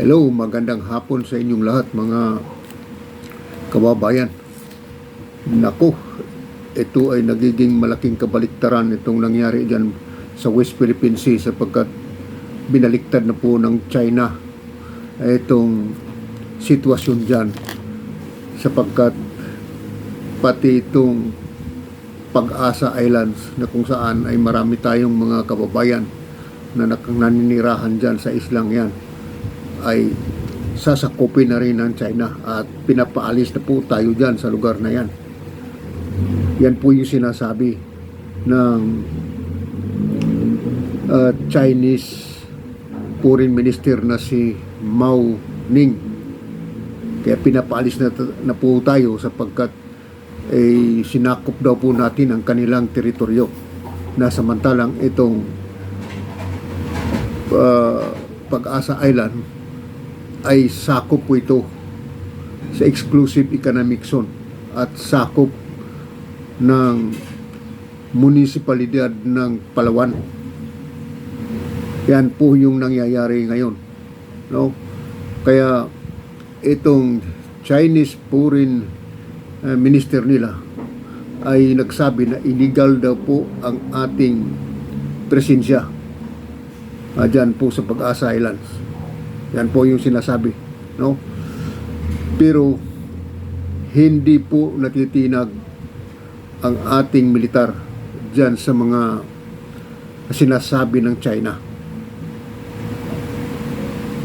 Hello, magandang hapon sa inyong lahat mga kababayan. Naku, ito ay nagiging malaking kabaliktaran itong nangyari dyan sa West Philippine Sea sapagkat binaliktad na po ng China itong sitwasyon dyan sapagkat pati itong Pag-asa Islands na kung saan ay marami tayong mga kababayan na naninirahan dyan sa islang yan ay sasakupin na rin ng China at pinapaalis na po tayo dyan sa lugar na yan. Yan po yung sinasabi ng Chinese Foreign Minister na si Mao Ning. Kaya pinapaalis na po tayo sapagkat sinakop daw po natin ang kanilang teritoryo na samantalang itong Pag-asa Island ay sakop po ito sa exclusive economic zone at sakop ng munisipalidad ng Palawan. Yan po yung nangyayari ngayon, no? Kaya itong Chinese Foreign Minister nila ay nagsabi na illegal daw po ang ating presensya dyan po sa Pag-asa Islands. Yan po yung sinasabi, no? Pero hindi po natitinag ang ating militar dyan sa mga sinasabi ng China.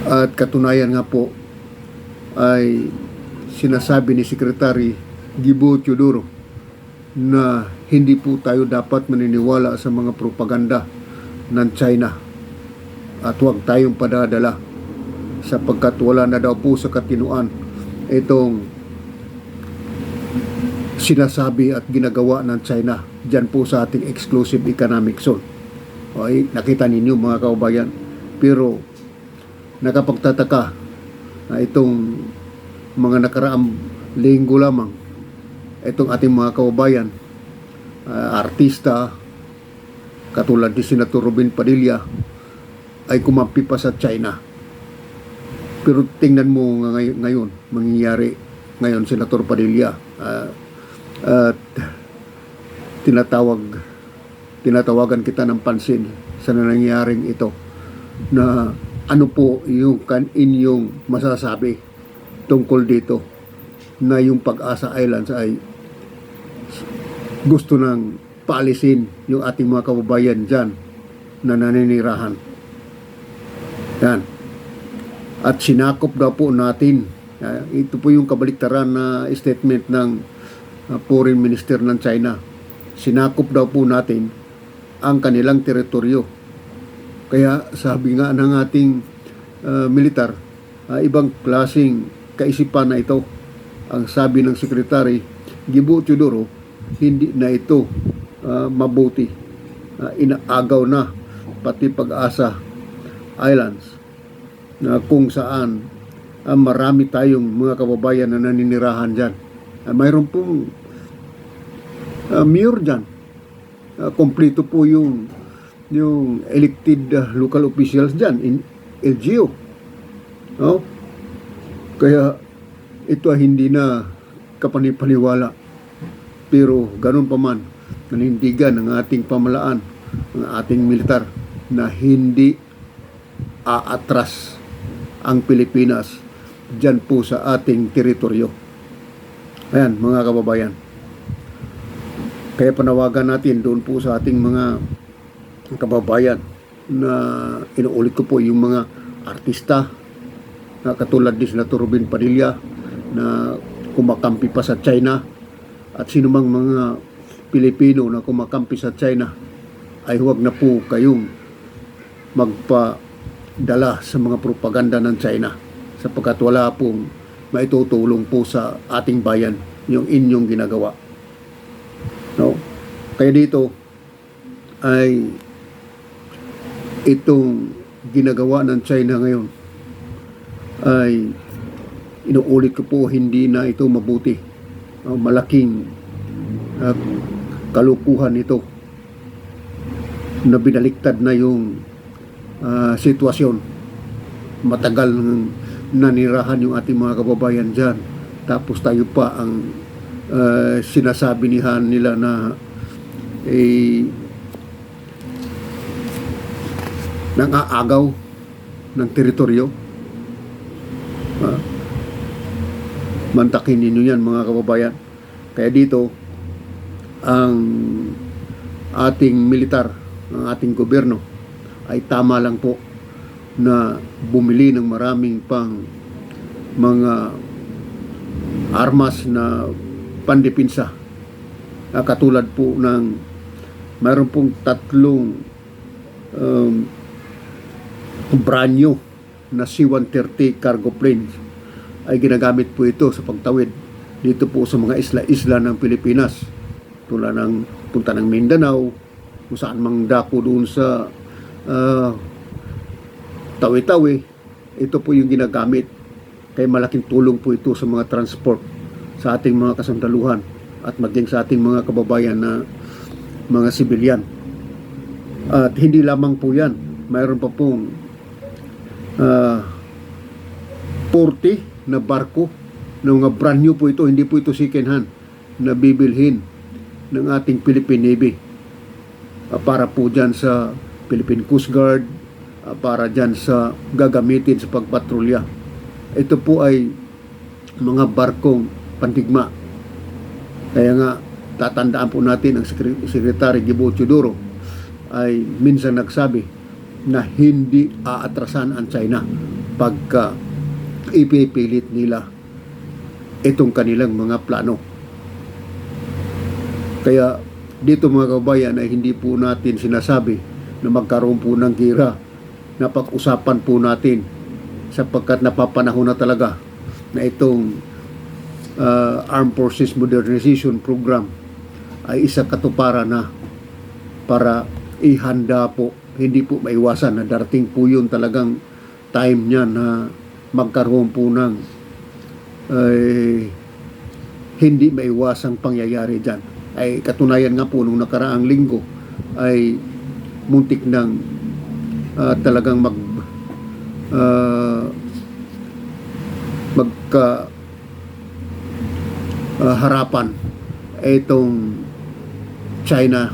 At katunayan nga po ay sinasabi ni Secretary Gibo Teodoro na hindi po tayo dapat maniniwala sa mga propaganda ng China at huwag tayong padadala sapagkat wala na daw po sa katinuan itong sinasabi at ginagawa ng China dyan po sa ating exclusive economic zone. Okay, nakita ninyo mga kaubayan, pero nakapagtataka na itong mga nakaraang linggo lamang itong ating mga kaubayan, artista katulad ni Senator Robin Padilla ay kumampi pa sa China. Pero tingnan mo ngayon mangyayari ngayon, Senator Padilla at tinatawagan kita ng pansin sa nangyayaring ito, na ano po yung inyong masasabi tungkol dito na yung Pag-asa Islands ay gusto nang paalisin yung ating mga kababayan dyan na naninirahan. Yan. At sinakop daw po natin, ito po yung kabaliktaran na statement ng Foreign Minister ng China. Sinakop daw po natin ang kanilang teritoryo. Kaya sabi nga ng ating militar, ibang klaseng kaisipan na ito. Ang sabi ng Secretary Gibo Teodoro, hindi na ito mabuti. Inaagaw na pati Pag-asa Islands na kung saan marami tayong mga kababayan na naninirahan dyan. Mayroon pong mayor dyan. Kompleto po yung elected local officials dyan in LGU. No? Kaya ito ay hindi na kapanipaniwala. Pero ganun pa man, nanindigan ng ating pamalaan, ng ating militar na hindi aatras ang Pilipinas dyan po sa ating teritoryo. Ayan mga kababayan. Kaya panawagan natin doon po sa ating mga kababayan na inuulit ko po yung mga artista na katulad ni Senator Robin Padilla na kumakampi pa sa China at sinumang mga Pilipino na kumakampi sa China ay huwag na po kayong magpadala sa mga propaganda ng China sapagkat wala pong maitutulong po sa ating bayan yung inyong ginagawa. No? Kaya dito ay itong ginagawa ng China ngayon ay inuulit ko po, hindi na ito mabuti. Malaking kalukuhan ito na binaliktad na yung sitwasyon. Matagal nanirahan yung ating mga kababayan dyan. Tapos tayo pa ang sinasabi nila na nang-aagaw ng teritoryo. Mantakin ninyo yan, mga kababayan. Kaya dito, ang ating militar, ang ating gobyerno, ay tama lang po na bumili ng maraming pang mga armas na pandepinsa. Katulad po ng mayroon pong 3 brand new na C-130 cargo planes ay ginagamit po ito sa pagtawid dito po sa mga isla-isla ng Pilipinas, tulad ng punta ng Mindanao, kung saan mang dako doon sa Tawi-Tawi. Ito po yung ginagamit, kaya malaking tulong po ito sa mga transport sa ating mga kasundaluhan at maging sa ating mga kababayan na mga sibilyan. At hindi lamang po yan, mayroon pa pong 40 na barko na mga brand new po ito, hindi po ito second hand, na bibilhin ng ating Philippine Navy para po dyan sa Philippine Coast Guard, para dyan sa gagamitin sa pagpatrolya. Ito po ay mga barkong pandigma. Kaya nga tatandaan po natin ang Secretary Gibo Teodoro ay minsan nagsabi na hindi aatrasan ang China pagka ipipilit nila itong kanilang mga plano. Kaya dito, mga kabayan, ay hindi po natin sinasabi na magkaroon po ng gera. Napag-usapan po natin sapagkat napapanahon na talaga na itong Armed Forces Modernization Program ay isa katuparan na para ihanda po. Hindi po maiwasan na darating po yun talagang time niya na magkaroon po ng hindi maiwasang pangyayari dyan. Ay katunayan nga po nung nakaraang linggo ay muntik ng talagang harapan itong China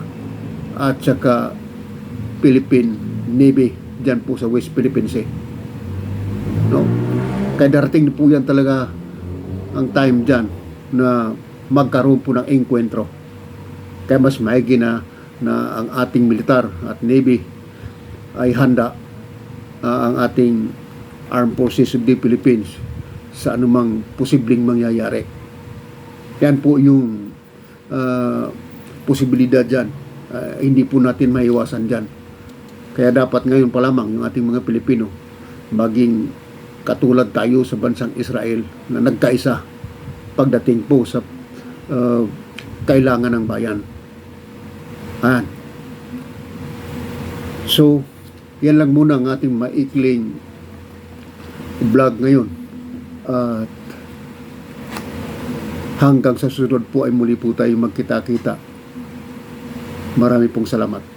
at saka Philippine Navy dyan po sa West Philippine Sea. No? Kaya darating po yan talaga ang time dyan na magkaroon po ng enkwentro. Kaya mas maigi na ang ating militar at Navy ay handa, ang ating Armed Forces of the Philippines sa anumang posibleng mangyayari. Yan po yung posibilidad dyan. Hindi po natin maiwasan dyan. Kaya dapat ngayon pa lamang yung ating mga Pilipino maging katulad tayo sa bansang Israel na nagkaisa pagdating po sa kailangan ng bayan. So, yan lang muna ang ating maikling vlog ngayon. At hanggang sa susunod po ay muli po tayo magkita-kita. Marami pong salamat.